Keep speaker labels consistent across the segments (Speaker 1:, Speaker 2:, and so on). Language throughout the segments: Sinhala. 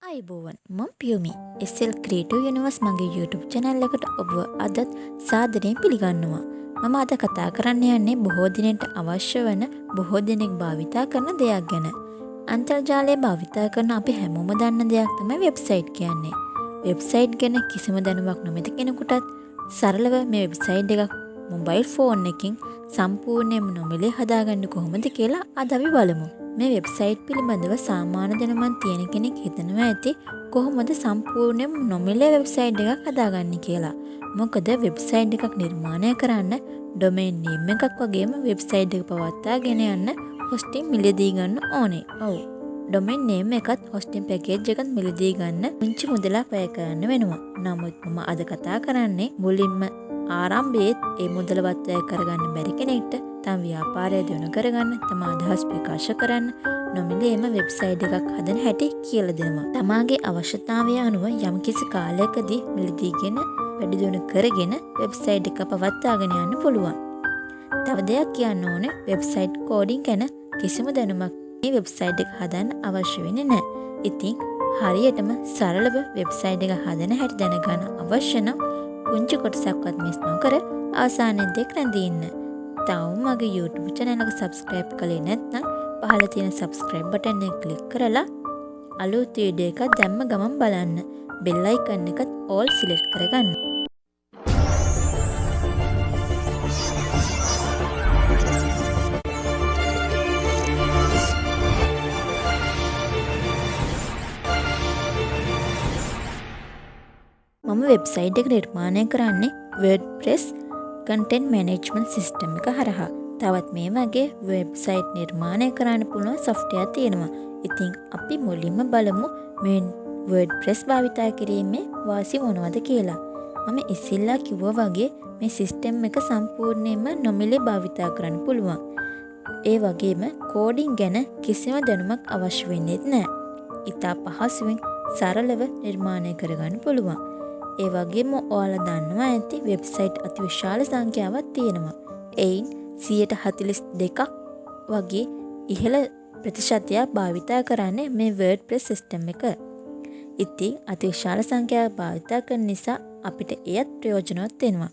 Speaker 1: අයිබෝවන් මම පියුමි slcreativeuniverse මගේ YouTube channel එකට ඔබව අදත් සාදරයෙන් පිළිගන්නවා. මම අද කතා කරන්න යන්නේ බොහෝ දිනෙකට අවශ්‍ය වන බොහෝ දෙනෙක් භාවිතා කරන දෙයක් ගැන. අන්තර්ජාලය භාවිතා කරන අපි හැමෝම දන්න දෙයක් තමයි වෙබ්සයිට් කියන්නේ. වෙබ්සයිට් ගැන කිසිම දැනුමක් නොමැති කෙනෙකුටත් සරලව මේ වෙබ්සයිට් එකක් මොබයිල් ෆෝන් එකකින් සම්පූර්ණයෙන්ම නොමිලේ හදාගන්න කොහොමද කියලා අද අපි බලමු. මේ වෙබ්සයිට් පිළිබඳව සාමාන්‍ය දැනුමක් තියෙන කෙනෙක් හිතනවා ඇති කොහොමද සම්පූර්ණයෙන්ම නොමිලේ වෙබ්සයිට් එකක් හදාගන්නේ කියලා. මොකද වෙබ්සයිට් එකක් නිර්මාණය කරන්න ඩොමේන් නේම් එකක් වගේම වෙබ්සයිට් එක පවත්වාගෙන යන්න හොස්ටින් මිලදී ගන්න ඕනේ. ඔව්. ඩොමේන් නේම් එකත් හොස්ටින් පැකේජ් එකත් මිලදී ගන්න පුංචි මුදලක් වැය කරන්න වෙනවා. නමුත් මම අද කතා කරන්නේ මුලින්ම ආරම්භයේත් ඒ මුදලවත් වැය කරගන්න බැරි කෙනෙක්ට තම ව්‍යාපාරය දියුණු කරගන්න, තම අදහස් ප්‍රකාශ කරන්න නොමිලේම වෙබ්සයිට් එකක් හදන හැටි කියලා දෙනවා. තමාගේ අවශ්‍යතාවය අනුව යම්කිසි කාලයකදී මිලදීගෙන වැඩි දියුණු කරගෙන වෙබ්සයිට් එක පවත්වාගෙන යන්න පුළුවන්. තව දෙයක් කියන්න ඕනේ, වෙබ්සයිට් කෝඩින් ගැන කිසිම දැනුමක් මේ වෙබ්සයිට් එක හදන්න අවශ්‍ය වෙන්නේ නැහැ. ඉතින් හරියටම සරලව වෙබ්සයිට් එක හදන හැටි දැනගන්න අවශ්‍ය නම් පුංචි කොටසක්වත් මිස් නොකර අවසානයේ දෙක රැඳී ඉන්න. තාම මගේ YouTube channel එක subscribe කළේ නැත්නම් පහළ තියෙන subscribe button එක click කරලා අලුත් වීඩියෝ එකක් දැම්ම ගමන් බලන්න. bell icon එකත් all select කරගන්න. මම වෙබ්සයිට් එක නිර්මාණය කරන්නේ wordpress content management system එක හරහා. තවත් මේ වගේ වෙබ්සයිට් නිර්මාණය කරන්න පුළුවන් software තියෙනවා. ඉතින් අපි මුලින්ම බලමු මේ wordpress භාවිතා කිරීමේ වාසි මොනවද කියලා. මම ඉස්සෙල්ලා කිව්වා වගේ මේ සිස්ටම් එක සම්පූර්ණයෙන්ම නොමිලේ භාවිතා කරන්න පුළුවන්. ඒ වගේම කෝඩින් ගැන කිසිම දැනුමක් අවශ්‍ය වෙන්නේ නැහැ. ඉතා පහසුවෙන් සරලව නිර්මාණය කරගන්න පුළුවන්. ඒ වගේම ඔයාලා දන්නවා ඇති වෙබ්සයිට් අතිවිශාල සංඛ්‍යාවක් තියෙනවා. එයින් 142ක් වගේ ඉහළ ප්‍රතිශතයක් භාවිතා කරන්නේ මේ WordPress සිස්ටම් එක. ඉතින් අතිවිශාල සංඛ්‍යාවක් භාවිතා කරන නිසා අපිට එයත් ප්‍රයෝජනවත් වෙනවා.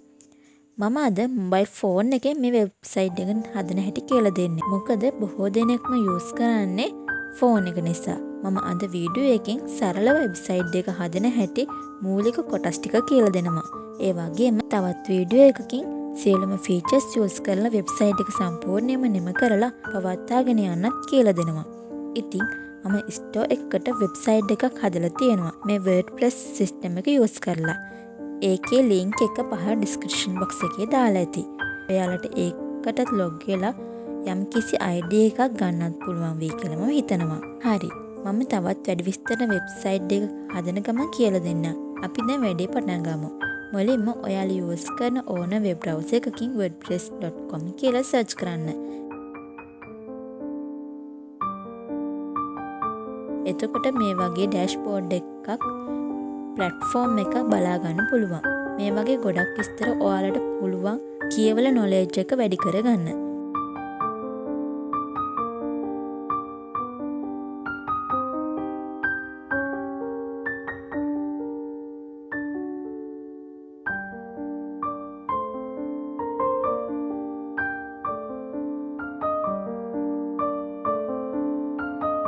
Speaker 1: මම අද මොබයිල් ෆෝන් එකේ මේ වෙබ්සයිට් එක හදන හැටි කියලා දෙන්නේ. මොකද බොහෝ දෙනෙක්ම යූස් කරන්නේ ෆෝන් එක නිසා. මම අද වීඩියෝ එකෙන් සරල වෙබ්සයිට් එක හදන හැටි මූලික කොටස් ටික කියලා දෙනවා. ඒ වගේම තවත් වීඩියෝ එකකින් සියලුම ෆීචර්ස් යූස් කරලා වෙබ්සයිට් එක සම්පූර්ණයෙන්ම නිම කරලා පවත්වාගෙන යන්නත් කියලා දෙනවා. ඉතින් මම ස්ටෝර් එකකට වෙබ්සයිට් එකක් හදලා තියෙනවා මේ WordPress සිස්ටම් එක යූස් කරලා. ඒකේ link එක පහළ description box එකේ දාලා ඇති. ඔයාලට ඒකටත් log වෙලා යම්කිසි ID එකක් ගන්නත් පුළුවන් වෙයි කියලා මම හිතනවා. හරි. මම තවත් වැඩි විස්තර වෙබ්සයිට් එක හදන ගමන් කියලා දෙන්නම්. අපි දැන් වැඩේ පටන් ගමු. මුලින්ම ඔයාලා යූස් කරන ඕන වෙබ් බ්‍රවුසර් එකකින් wordpress.com කියලා සර්ච් කරන්න. එතකොට මේ වගේ ඩෑෂ්බෝඩ් එකක් platform එක බලා ගන්න පුළුවන්. මේ වගේ ගොඩක් විස්තර ඔයාලට පුළුවන් කියවල knowledge එක වැඩි කරගන්න.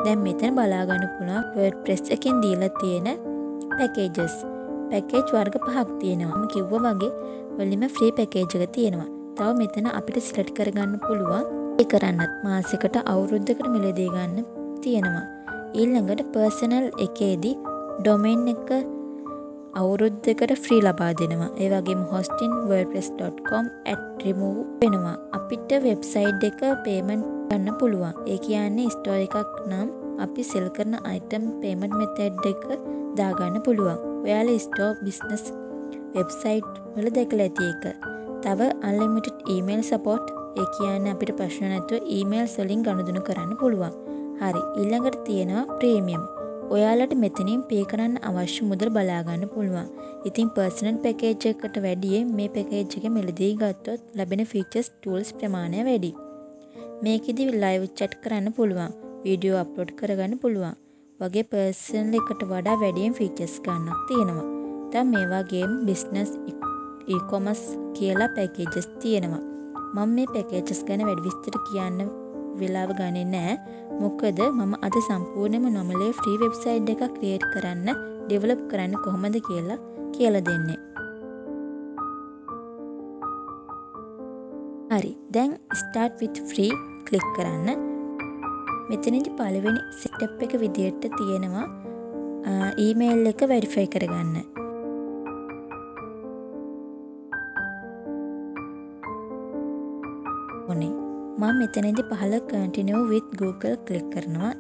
Speaker 1: දැන් මෙතන බලා ගන්න පුළුවන් WordPress එකෙන් දීලා තියෙන packages. package වර්ග පහක් තියෙනවා. මම කිව්වා වගේ වලින්ම free package එක තියෙනවා. තව මෙතන අපිට select කරගන්න පුළුවන්. ඒ කරන්නත් මාසෙකට අවුරුද්දකට මිලදී ගන්න තියෙනවා. ඊළඟට personal එකේදී domain එක අවුරුද්දකට free ලබා දෙනවා. ඒ වගේම hosting wordpress.com remove වෙනවා. අපිට website එක payment ගන්න පුළුවන්. ඒ කියන්නේ ස්ටෝර් එකක් නම් අපි සෙල් කරන item payment method එක දාගන්න පුළුවන්. ඔයාලා ස්ටෝර් business website වල දැකලා ඇති එක. තව unlimited email support. ඒ කියන්නේ අපිට ප්‍රශ්න නැතුව emails වලින් ගනුදෙනු කරන්න පුළුවන්. හරි. ඊළඟට තියෙනවා premium. ඔයාලට මෙතනින් pay කරන්න අවශ්‍ය මුදල් බලා ගන්න පුළුවන්. ඉතින් personal package එකට වැඩිය මේ package එකේ මිලදී ගත්තොත් ලැබෙන features tools ප්‍රමාණය වැඩි. මේකෙදි live chat කරන්න පුළුවන්. වීඩියෝ අප්ලෝඩ් කරගන්න පුළුවන්. වගේ පර්සනල් එකට වඩා වැඩියෙන් ෆීචර්ස් ගන්නක් තියෙනවා. දැන් මේ වගේම බිස්නස් e-commerce කියලා පැකේජස් තියෙනවා. මම මේ පැකේජස් ගැන වැඩි විස්තර කියන්න වෙලාව ගන්නේ නැහැ. මොකද මම අද සම්පූර්ණයෙන්ම නොමිලේ ෆ්‍රී වෙබ්සයිට් එකක් ක්‍රියේට් කරන්න, ඩෙවලොප් කරන්න කොහොමද කියලා දෙන්නේ. හරි. දැන් start with free ක්ලික් කරන්න. මෙතනදි පළවෙනි ස්ටෙප් එක විදියට තියෙනවා ඊමේල් එක වෙරිෆයි කරගන්න. ඕනේ. මම මෙතනදි පහළ continue with Google ක්ලික් කරනවා.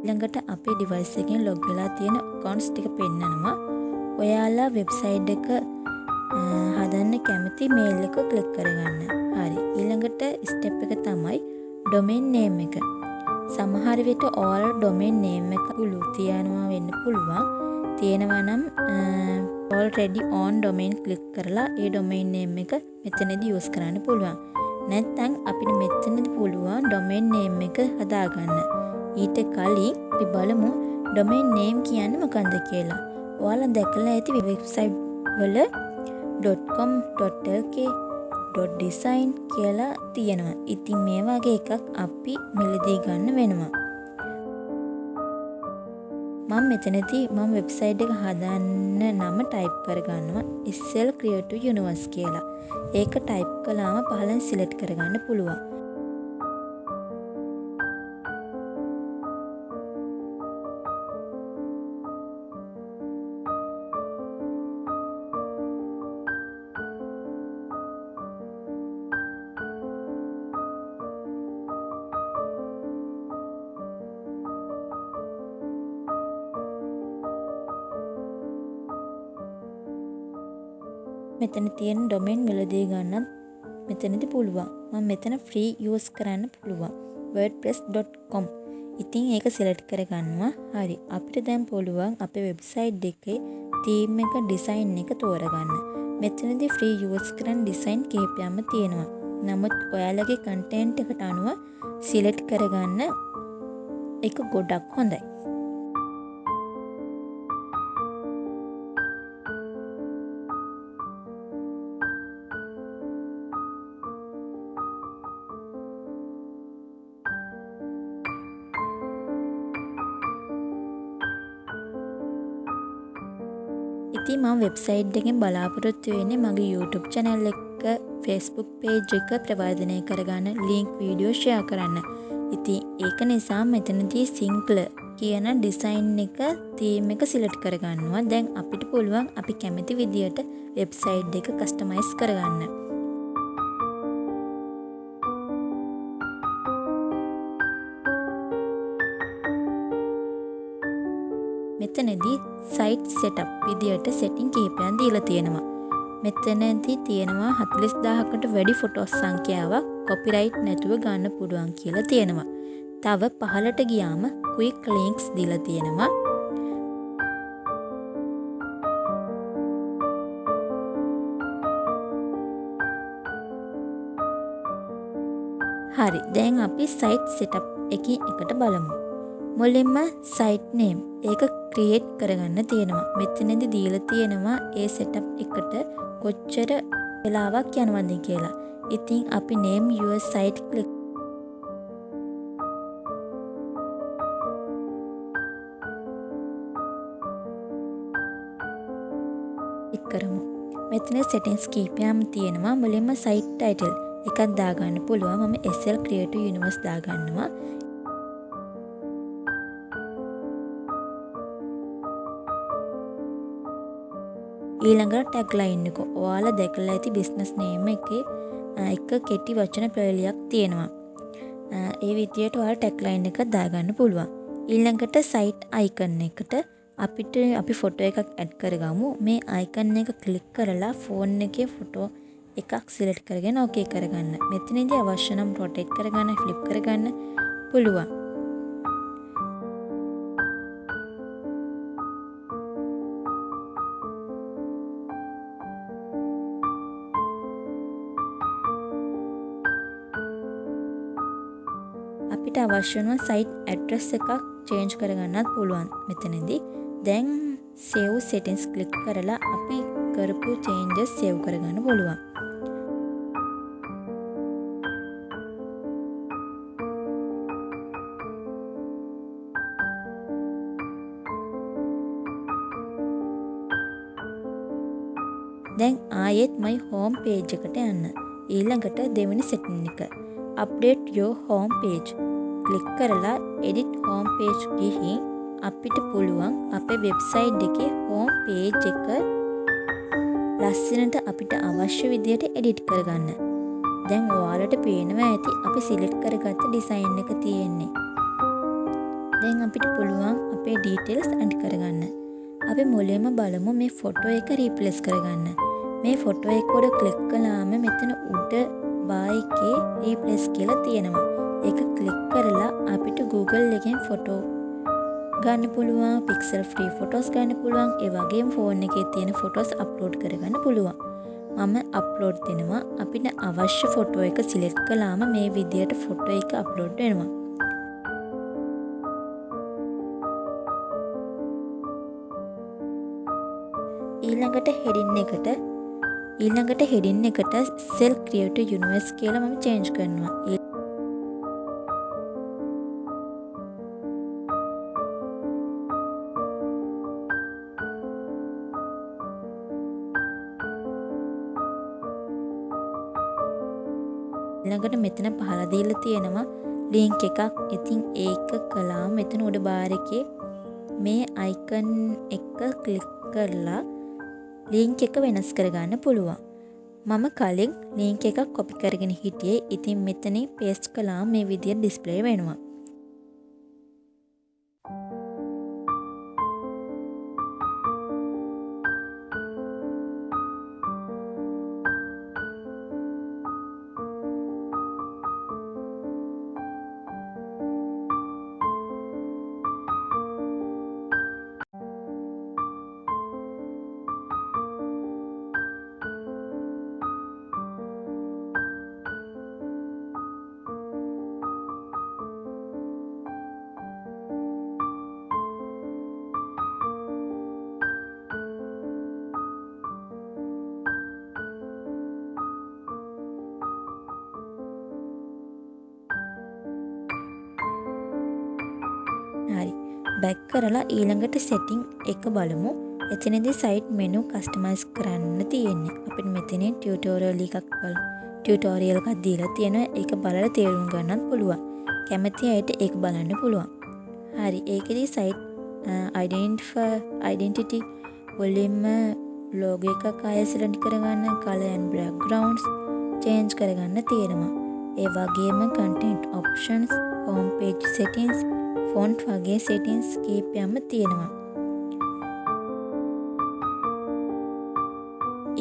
Speaker 1: ඊළඟට අපේ device එකෙන් log වෙලා තියෙන accounts ටික පෙන්නනවා. ඔයාලා වෙබ්සයිට් එක හදන්න කැමති මේල් එක ක්ලික් කරගන්න. හරි. ඊළඟට ස්ටෙප් එක තමයි domain name එක. සමහර විට ඔයාලා domain name එක තියනවා වෙන්න පුළුවන්. තියෙනවා නම් already on domain ක්ලික් කරලා ඒ domain name එක මෙතනදී use කරන්න පුළුවන්. නැත්නම් අපිට මෙතනදී පුළුවන් domain name එක හදාගන්න. ඊට කලින් අපි බලමු domain name කියන්නේ මොකක්ද කියලා. ඔයාලා දැකලා ඇති වෙබ්සයිට් වල .com, .lk, .design කියලා තියෙනවා. ඉතින් මේ වගේ එකක් අපි මිලදී ගන්න වෙනවා. මම මෙතනදී වෙබ්සයිට් එක හදන්න නම ටයිප් කරගන්නවා slcreativeuniverse කියලා. ඒක ටයිප් කළාම පහළින් සිලෙක්ට් කරගන්න පුළුවන්. මෙතන තියෙන domain මිලදී ගන්නත් මෙතනදී පුළුවන්. මම මෙතන free use කරන්න පුළුවන්. wordpress.com. ඉතින් ඒක select කරගන්නවා. හරි. අපිට දැන් පුළුවන් අපේ වෙබ්සයිට් එකේ theme එක design එක තෝරගන්න. මෙතනදී free use කරන්න design කීපයක්ම තියෙනවා. නමුත් ඔයාලගේ content එකට අනුව select කරගන්න එක ගොඩක් හොඳයි. ඉතින් මම වෙබ්සයිට් එකෙන් බලාපොරොත්තු වෙන්නේ මගේ YouTube channel එක, Facebook page එක ප්‍රවර්ධනය කරගන්න, link video share කරන්න. ඉතින් ඒක නිසා මෙතනදී sinhala කියන design එක theme එක select කරගන්නවා. දැන් අපිට පුළුවන් අපි කැමති විදියට වෙබ්සයිට් එක customize කරගන්න. මෙතනදී site setup විදියට setting කීපයක් දීලා තියෙනවා. මෙතනදී තියෙනවා 40000කට වැඩි ෆොටෝස් සංඛ්‍යාවක් copyright නැතුව ගන්න පුළුවන් කියලා තියෙනවා. තව පහළට ගියාම quick links දීලා තියෙනවා. හරි. දැන් අපි site setup එකකින් එකට බලමු. මුලින්ම site name ඒක create කරගන්න තියෙනවා. මෙතනදී දීලා තියෙනවා ඒ setup එකට කොච්චර වෙලාවක් යනවද කියලා. ඉතින් අපි name your site click කරමු. මෙතන settings කීපයක්ම තියෙනවා. මුලින්ම site title එකක් දාගන්න පුළුවන්. මම slcreativeuniverse දාගන්නවා. ඊළඟට tagline එක. ඔයාලා දැකලා ඇති business name එකේ එක කෙටි වචන පෙළලියක් තියෙනවා. ඒ විදියට ඔයාලා tagline එකක් දාගන්න පුළුවන්. ඊළඟට site icon එකට අපි ෆොටෝ එකක් ඇඩ් කරගමු. මේ icon එක ක්ලික් කරලා phone එකේ ෆොටෝ එකක් select කරගෙන okay කරගන්න. මෙතනදී අවශ්‍ය නම් rotate කරගන්න, flip කරගන්න පුළුවන්. අපිට අවශ්‍ය වන site address එකක් change කරගන්නත් පුළුවන් මෙතනදී. දැන් save settings click කරලා අපි කරපු changes save කරගන්න පුළුවන්. දැන් ආයෙත් my home page එකට යන්න. ඊළඟට දෙවෙනි setting එක update your home page click කරලා edit home page ගිහින් අපිට පුළුවන් අපේ website එකේ home page එක ලස්සනට අපිට අවශ්‍ය විදියට edit කරගන්න. දැන් ඔයාලට පේනවා ඇති අපි select කරගත්ත design එක තියෙන්නේ. දැන් අපිට පුළුවන් අපේ details add කරගන්න. අපි මුලින්ම බලමු මේ photo එක replace කරගන්න. මේ photo එක උඩ click කළාම මෙතන උඩ bar එකේ replace කියලා තියෙනවා. ඒක click කරලා අපිට Google එකෙන් photo ගන්න පුළුවන්, pixel free photos ගන්න පුළුවන්, ඒ වගේම phone එකේ තියෙන photos upload කරගන්න පුළුවන්. මම upload දෙනවා. අපිට අවශ්‍ය photo එක select කළාම මේ විදියට photo එක upload වෙනවා. ඊළඟට heading එකට slcreativeuniverse කියලා මම change කරනවා. ඊළඟට මෙතන පහළ දීලා තියෙනවා link එකක්. ඉතින් ඒක කළාම මෙතන උඩ bar එකේ මේ icon එක click කරලා link එක වෙනස් කරගන්න පුළුවන්. මම කලින් link එකක් copy කරගෙන හිටියේ. ඉතින් මෙතනින් paste කළාම මේ විදියට display වෙනවා. හරි. back කරලා ඊළඟට setting එක බලමු. එතනදී site menu customize කරන්න තියෙන්නේ. අපිට මෙතනින් tutorial එකක් දීලා තියෙනවා. ඒක බලලා තේරුම් ගන්නත් පුළුවන්. කැමති අයට ඒක බලන්න පුළුවන්. හරි. ඒකෙදී site identity වලින්ම logo එකක් ආයෙ select කරගන්න, color and backgrounds change කරගන්න තියෙනවා. ඒ වගේම content options, home page settings, font වගේ settings කීපයක්ම තියෙනවා.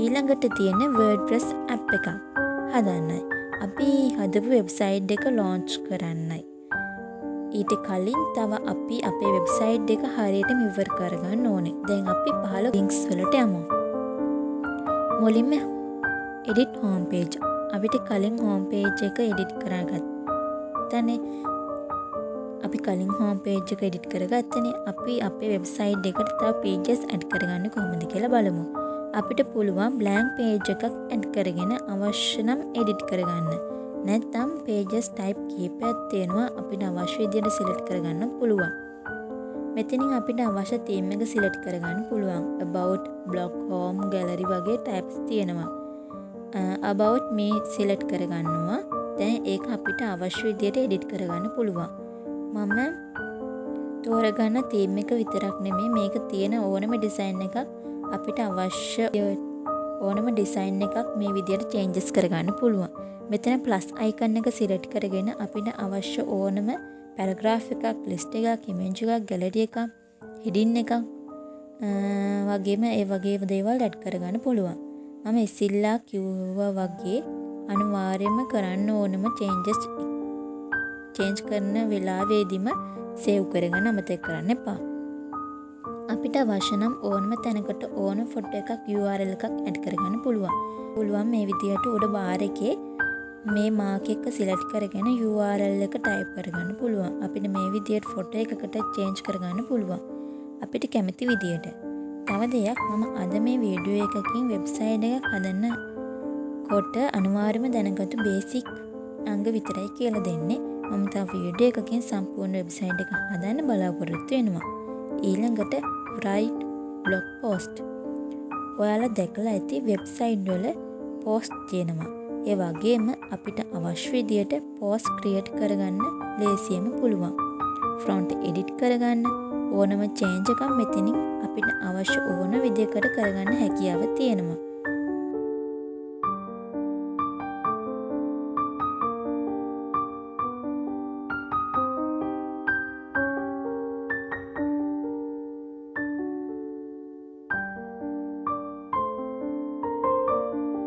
Speaker 1: ඊළඟට තියෙන wordpress app එකක් හදන්නයි. අපි හදපු website එක launch කරන්නයි. ඊට කලින් තව අපි අපේ website එක හරියටම ඉවර කරගන්න ඕනේ. දැන් අපි පහළ links වලට යමු. මුලින්ම edit home page. අපිට කලින් home page එක edit කරගත්තනේ. අපි කලින් home page එක edit කරගත්තනේ. අපි අපේ website එකට තව pages add කරගන්න කොහොමද කියලා බලමු. අපිට පුළුවන් blank page එකක් add කරගෙන අවශ්‍ය නම් edit කරගන්න. නැත්නම් pages type කීපයක් තියෙනවා. අපිට අවශ්‍ය විදිහට select කරගන්න පුළුවන්. මෙතනින් අපිට අවශ්‍ය theme එක select කරගන්න පුළුවන්. about, blog, home, gallery වගේ types තියෙනවා. about me select කරගන්නවා. දැන් ඒක අපිට අවශ්‍ය විදිහට edit කරගන්න පුළුවන්. මම තෝරගන්න theme එක විතරක් නෙමෙයි මේක තියෙන ඕනම design එකක් අපිට අවශ්‍ය ඕනම design එකක් මේ විදිහට changes කරගන්න පුළුවන්. මෙතන plus icon එක select කරගෙන අපිට අවශ්‍ය ඕනම paragraph එකක්, list එකක්, image එකක්, gallery එකක්, heading එකක් වගේම ඒ වගේ දේවල් add කරගන්න පුළුවන්. මම ඉස්සෙල්ලා කිව්වා වගේ අනිවාර්යයෙන්ම කරන්න ඕනම change කරන වෙලාවෙදිම save කරගන්න අමතක කරන්න එපා. අපිට අවශ්‍ය නම් ඕනම තැනකට ඕන photo එකක් URL එකක් add කරගන්න පුළුවන්. මේ විදිහට උඩ bar එකේ මේ මාක් එක සිලෙක්ට් කරගෙන URL එක ටයිප් කරගන්න පුළුවන්. අපිට මේ විදියට ෆොටෝ එකකට චේන්ජ් කරගන්න පුළුවන්. අපිට කැමති විදියට. තව දෙයක් මම අද මේ වීඩියෝ එකකින් වෙබ්සයිට් එකක් හදන්න කොට අනිවාර්යයෙන්ම දැනගතු බේසික් අංග විතරයි කියලා දෙන්නේ. මම තව වීඩියෝ එකකින් සම්පූර්ණ වෙබ්සයිට් එක හදන්න බලාපොරොත්තු වෙනවා. ඊළඟට write blog post. ඔයාලා දැකලා ඇති වෙබ්සයිට් වල post තියෙනවා. ඒ වගේම අපිට අවශ්‍ය විදියට post create කරගන්න ලේසියෙන්ම පුළුවන්. front edit කරගන්න ඕනම change එකක් මෙතනින් අපිට අවශ්‍ය ඕන විදියකට කරගන්න හැකියාව තියෙනවා.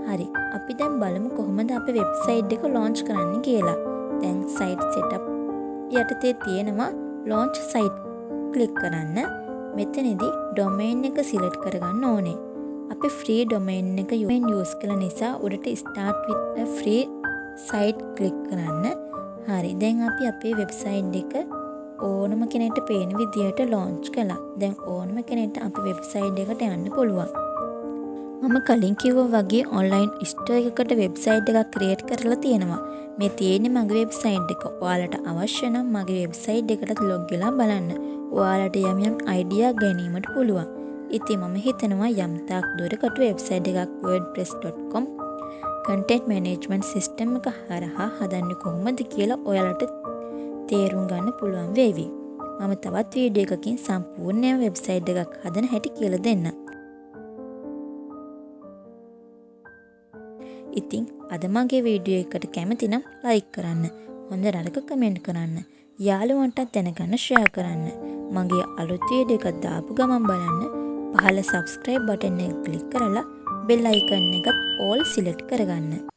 Speaker 1: හරි අපි දැන් බලමු කොහොමද අපේ වෙබ්සයිට් එක launch කරන්න කියලා. දැන් site setup යටතේ තියෙනවා launch site click කරන්න. මෙතනදී domain එක select කරගන්න ඕනේ. අපි free domain එක use කළ නිසා උඩට start with a free site click කරන්න. හරි දැන් අපි අපේ වෙබ්සයිට් එක ඕනම කෙනෙක්ට පේන විදියට launch කළා. දැන් ඕනම කෙනෙක්ට අපේ වෙබ්සයිට් එකට යන්න පුළුවන්. මම කලින් කිව්වා වගේ ඔන්ලයින් ස්ටෝර් එකකට වෙබ්සයිට් එකක් ක්‍රියේට් කරලා තියෙනවා. මේ තියෙන්නේ මගේ වෙබ්සයිට් එක. ඔයාලට අවශ්‍ය නම් මගේ වෙබ්සයිට් එකට ලොග් වෙලා බලන්න. ඔයාලට යම් අයිඩියා ගැනීමට පුළුවන්. ඉතින් මම හිතනවා යම් තාක් දුරකට වෙබ්සයිට් එකක් wordpress.com content management system එක හරහා හදන්නේ කොහොමද කියලා ඔයාලට තේරුම් ගන්න පුළුවන් වේවි. මම තවත් වීඩියෝ එකකින් සම්පූර්ණ වෙබ්සයිට් එකක් හදන හැටි කියලා දෙන්නම්. ඉතින් අද මගේ වීඩියෝ එකට කැමති නම් ලයික් කරන්න. හොඳ නරක කමෙන්ට් කරන්න. යාළුවන්ටත් දැනගන්න ෂෙයා කරන්න. මගේ අලුත් වීඩියෝ එකක් දාපු ගමන් බලන්න. පහළ subscribe button එක ක්ලික් කරලා bell icon එකත් all select කරගන්න.